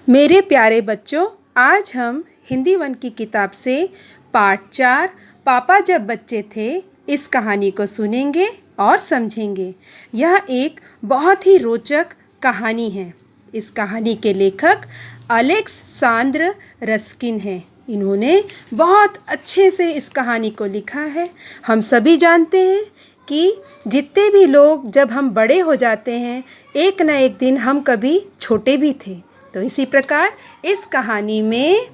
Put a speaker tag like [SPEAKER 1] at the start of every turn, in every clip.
[SPEAKER 1] मेरे प्यारे बच्चों, आज हम हिंदी वन की किताब से पाठ 4 पापा जब बच्चे थे इस कहानी को सुनेंगे और समझेंगे। यह एक बहुत ही रोचक कहानी है। इस कहानी के लेखक अलेक्सांद्र रस्किन हैं। इन्होंने बहुत अच्छे से इस कहानी को लिखा है। हम सभी जानते हैं कि जितने भी लोग जब हम बड़े हो जाते हैं, एक न एक दिन हम कभी छोटे भी थे। तो इसी प्रकार इस कहानी में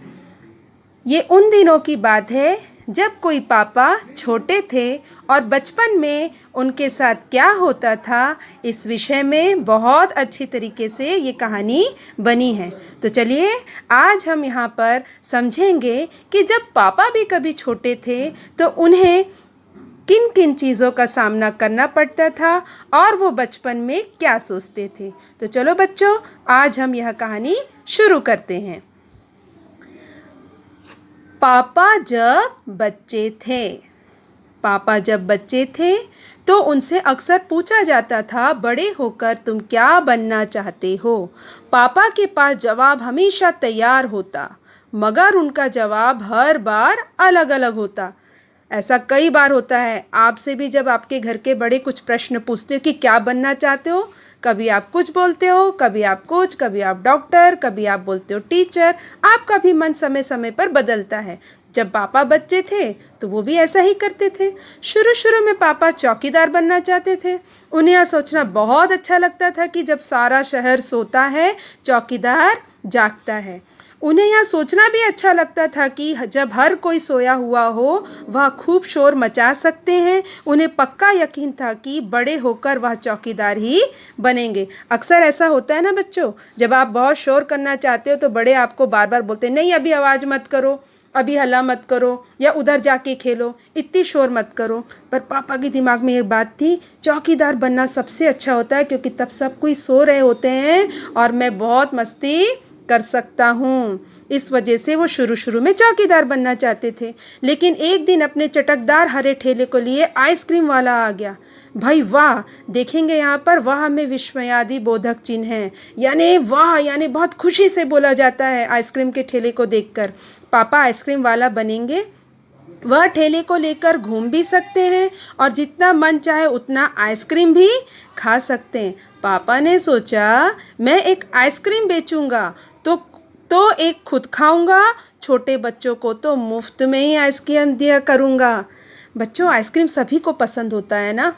[SPEAKER 1] ये उन दिनों की बात है जब कोई पापा छोटे थे और बचपन में उनके साथ क्या होता था, इस विषय में बहुत अच्छी तरीके से ये कहानी बनी है। तो चलिए आज हम यहाँ पर समझेंगे कि जब पापा भी कभी छोटे थे तो उन्हें किन किन चीज़ों का सामना करना पड़ता था और वो बचपन में क्या सोचते थे। तो चलो बच्चों, आज हम यह कहानी शुरू करते हैं। पापा जब बच्चे थे। पापा जब बच्चे थे तो उनसे अक्सर पूछा जाता था, बड़े होकर तुम क्या बनना चाहते हो। पापा के पास जवाब हमेशा तैयार होता, मगर उनका जवाब हर बार अलग अलग होता। ऐसा कई बार होता है आपसे भी, जब आपके घर के बड़े कुछ प्रश्न पूछते हो कि क्या बनना चाहते हो, कभी आप कुछ बोलते हो, कभी आप कुछ, कभी आप डॉक्टर, कभी आप बोलते हो टीचर। आपका भी मन समय समय पर बदलता है। जब पापा बच्चे थे तो वो भी ऐसा ही करते थे। शुरू शुरू में पापा चौकीदार बनना चाहते थे। उन्हें यह सोचना बहुत अच्छा लगता था कि जब सारा शहर सोता है, चौकीदार जागता है। उन्हें यह सोचना भी अच्छा लगता था कि जब हर कोई सोया हुआ हो, वह खूब शोर मचा सकते हैं। उन्हें पक्का यकीन था कि बड़े होकर वह चौकीदार ही बनेंगे। अक्सर ऐसा होता है ना बच्चों, जब आप बहुत शोर करना चाहते हो तो बड़े आपको बार बार बोलते हैं, नहीं अभी आवाज़ मत करो, अभी हल्ला मत करो, या उधर जाके खेलो, इतनी शोर मत करो। पर पापा के दिमाग में एक बात थी, चौकीदार बनना सबसे अच्छा होता है, क्योंकि तब सब कोई सो रहे होते हैं और मैं बहुत मस्ती कर सकता हूँ। इस वजह से वो शुरू शुरू में चौकीदार बनना चाहते थे। लेकिन एक दिन अपने चटकदार हरे ठेले को लिए आइसक्रीम वाला आ गया। भाई वाह, देखेंगे यहाँ पर वाह में विस्मयादि बोधक चिन्ह है, यानी वाह, यानी बहुत खुशी से बोला जाता है आइसक्रीम के ठेले को देखकर। पापा आइसक्रीम वाला बनेंगे, वह ठेले को लेकर घूम भी सकते हैं और जितना मन चाहे उतना आइसक्रीम भी खा सकते हैं। पापा ने सोचा, मैं एक आइसक्रीम बेचूंगा तो एक खुद खाऊंगा, छोटे बच्चों को तो मुफ्त में ही आइसक्रीम दिया करूंगा। बच्चों, आइसक्रीम सभी को पसंद होता है ना,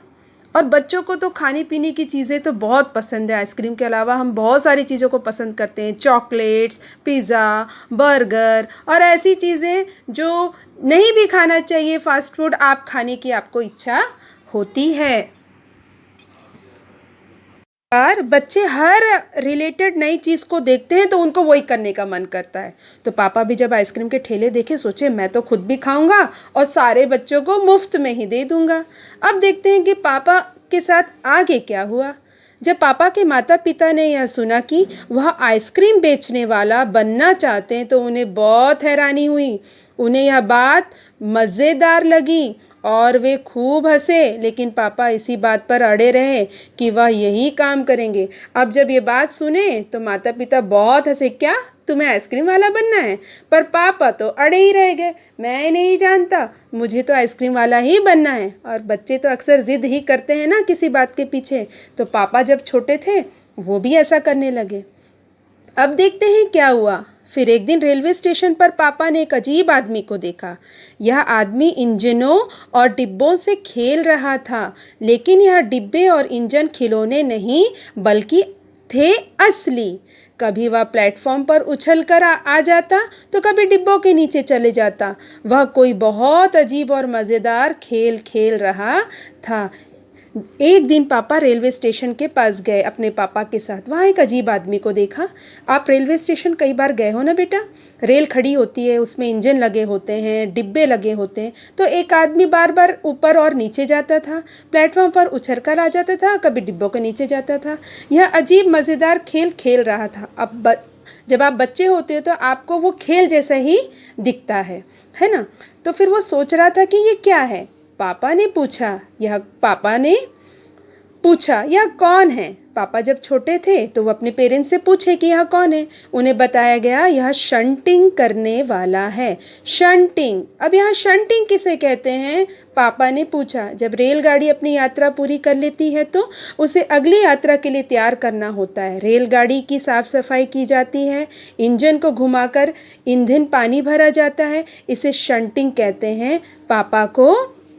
[SPEAKER 1] और बच्चों को तो खाने पीने की चीज़ें तो बहुत पसंद है। आइसक्रीम के अलावा हम बहुत सारी चीज़ों को पसंद करते हैं, चॉकलेट्स, पिज़्ज़ा, बर्गर और ऐसी चीज़ें जो नहीं भी खाना चाहिए, फास्ट फूड आप खाने की आपको इच्छा होती है। यार, बच्चे हर रिलेटेड नई चीज़ को देखते हैं तो उनको वही करने का मन करता है। तो पापा भी जब आइसक्रीम के ठेले देखे, सोचे मैं तो खुद भी खाऊंगा और सारे बच्चों को मुफ्त में ही दे दूंगा। अब देखते हैं कि पापा के साथ आगे क्या हुआ। जब पापा के माता पिता ने यह सुना कि वह आइसक्रीम बेचने वाला बनना चाहते हैं तो उन्हें बहुत हैरानी हुई। उन्हें यह बात मज़ेदार लगी और वे खूब हंसे। लेकिन पापा इसी बात पर अड़े रहे कि वह यही काम करेंगे। अब जब ये बात सुने तो माता पिता बहुत हंसे, क्या तुम्हें आइसक्रीम वाला बनना है? पर पापा तो अड़े ही रह गए, मैं नहीं जानता, मुझे तो आइसक्रीम वाला ही बनना है। और बच्चे तो अक्सर जिद ही करते हैं ना किसी बात के पीछे। तो पापा जब छोटे थे वो भी ऐसा करने लगे। अब देखते हैं क्या हुआ। फिर एक दिन रेलवे स्टेशन पर पापा ने एक अजीब आदमी को देखा। यह आदमी इंजनों और डिब्बों से खेल रहा था, लेकिन यह डिब्बे और इंजन खिलौने नहीं बल्कि थे असली। कभी वह प्लेटफॉर्म पर उछल कर आ जाता तो कभी डिब्बों के नीचे चले जाता। वह कोई बहुत अजीब और मज़ेदार खेल खेल रहा था। एक दिन पापा रेलवे स्टेशन के पास गए अपने पापा के साथ। वहाँ एक अजीब आदमी को देखा। आप रेलवे स्टेशन कई बार गए हो ना बेटा, रेल खड़ी होती है, उसमें इंजन लगे होते हैं, डिब्बे लगे होते हैं। तो एक आदमी बार बार ऊपर और नीचे जाता था, प्लेटफॉर्म पर उछल कर आ जाता था, कभी डिब्बों के नीचे जाता था। यह अजीब मज़ेदार खेल खेल रहा था। अब जब आप बच्चे होते हो तो आपको वो खेल जैसा ही दिखता है ना। तो फिर वो सोच रहा था कि ये क्या है। पापा ने पूछा, यह कौन है? पापा जब छोटे थे तो वो अपने पेरेंट्स से पूछे कि यह कौन है। उन्हें बताया गया यह शंटिंग करने वाला है। शंटिंग, अब यहाँ शंटिंग किसे कहते हैं? पापा ने पूछा। जब रेलगाड़ी अपनी यात्रा पूरी कर लेती है तो उसे अगली यात्रा के लिए तैयार करना होता है। रेलगाड़ी की साफ सफाई की जाती है, इंजन को घुमाकर ईंधन पानी भरा जाता है, इसे शंटिंग कहते हैं। पापा को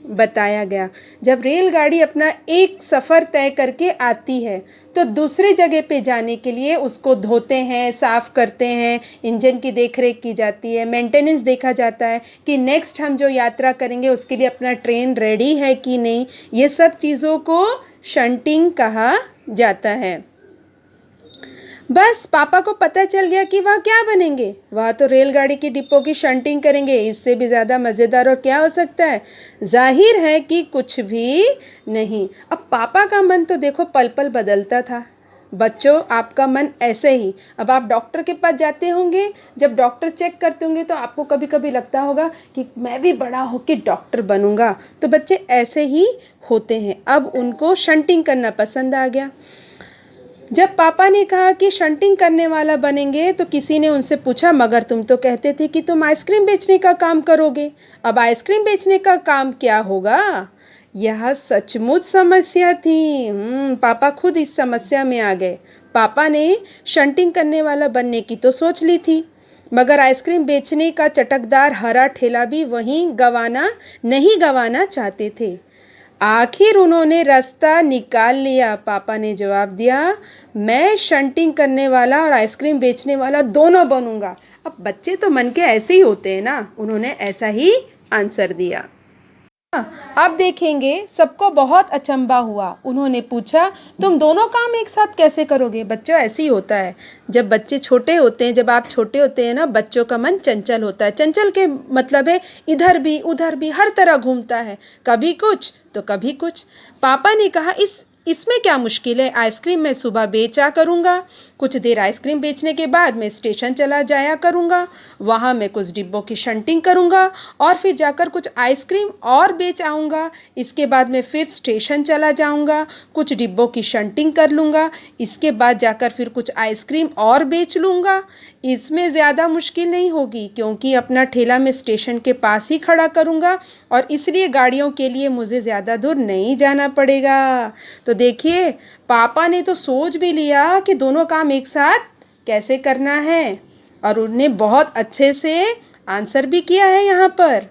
[SPEAKER 1] बताया गया। जब रेलगाड़ी अपना एक सफ़र तय करके आती है तो दूसरी जगह पे जाने के लिए उसको धोते हैं, साफ़ करते हैं, इंजन की देखरेख की जाती है, मेंटेनेंस देखा जाता है कि नेक्स्ट हम जो यात्रा करेंगे उसके लिए अपना ट्रेन रेडी है कि नहीं। ये सब चीज़ों को शंटिंग कहा जाता है। बस पापा को पता चल गया कि वह क्या बनेंगे, वह तो रेलगाड़ी की डिब्बों की शंटिंग करेंगे। इससे भी ज़्यादा मज़ेदार और क्या हो सकता है? जाहिर है कि कुछ भी नहीं। अब पापा का मन तो देखो पल पल बदलता था। बच्चों, आपका मन ऐसे ही, अब आप डॉक्टर के पास जाते होंगे, जब डॉक्टर चेक करते होंगे तो आपको कभी कभी लगता होगा कि मैं भी बड़ा होकर डॉक्टर बनूंगा। तो बच्चे ऐसे ही होते हैं। अब उनको शंटिंग करना पसंद आ गया। जब पापा ने कहा कि शंटिंग करने वाला बनेंगे तो किसी ने उनसे पूछा, मगर तुम तो कहते थे कि तुम आइसक्रीम बेचने का काम करोगे, अब आइसक्रीम बेचने का काम क्या होगा? यह सचमुच समस्या थी। पापा खुद इस समस्या में आ गए। पापा ने शंटिंग करने वाला बनने की तो सोच ली थी, मगर आइसक्रीम बेचने का चटकदार हरा ठेला भी वहीं नहीं गंवाना चाहते थे। आखिर उन्होंने रास्ता निकाल लिया। पापा ने जवाब दिया, मैं शंटिंग करने वाला और आइसक्रीम बेचने वाला दोनों बनूंगा। अब बच्चे तो मन के ऐसे ही होते हैं ना, उन्होंने ऐसा ही आंसर दिया। अब देखेंगे, सबको बहुत अचंभा हुआ। उन्होंने पूछा, तुम दोनों काम एक साथ कैसे करोगे? बच्चों, ऐसे ही होता है जब बच्चे छोटे होते हैं, जब आप छोटे होते हैं ना, बच्चों का मन चंचल होता है। चंचल के मतलब है इधर भी उधर भी हर तरह घूमता है, कभी कुछ तो कभी कुछ। पापा ने कहा, इसमें क्या मुश्किल है? आइसक्रीम मैं सुबह बेचा करूँगा, कुछ देर आइसक्रीम बेचने के बाद मैं स्टेशन चला जाया करूँगा, वहाँ मैं कुछ डिब्बों की शंटिंग करूँगा और फिर जाकर कुछ आइसक्रीम और बेच आऊँगा। इसके बाद मैं फिर स्टेशन चला जाऊँगा, कुछ डिब्बों की शंटिंग कर लूँगा, इसके बाद जाकर फिर कुछ आइसक्रीम और बेच लूँगा। इसमें ज़्यादा मुश्किल नहीं होगी क्योंकि अपना ठेला मैं स्टेशन के पास ही खड़ा करूँगा और इसलिए गाड़ियों के लिए मुझे ज़्यादा दूर नहीं जाना पड़ेगा। तो देखिए, पापा ने तो सोच भी लिया कि दोनों काम एक साथ कैसे करना है और उन्हें बहुत अच्छे से आंसर भी किया है यहाँ पर।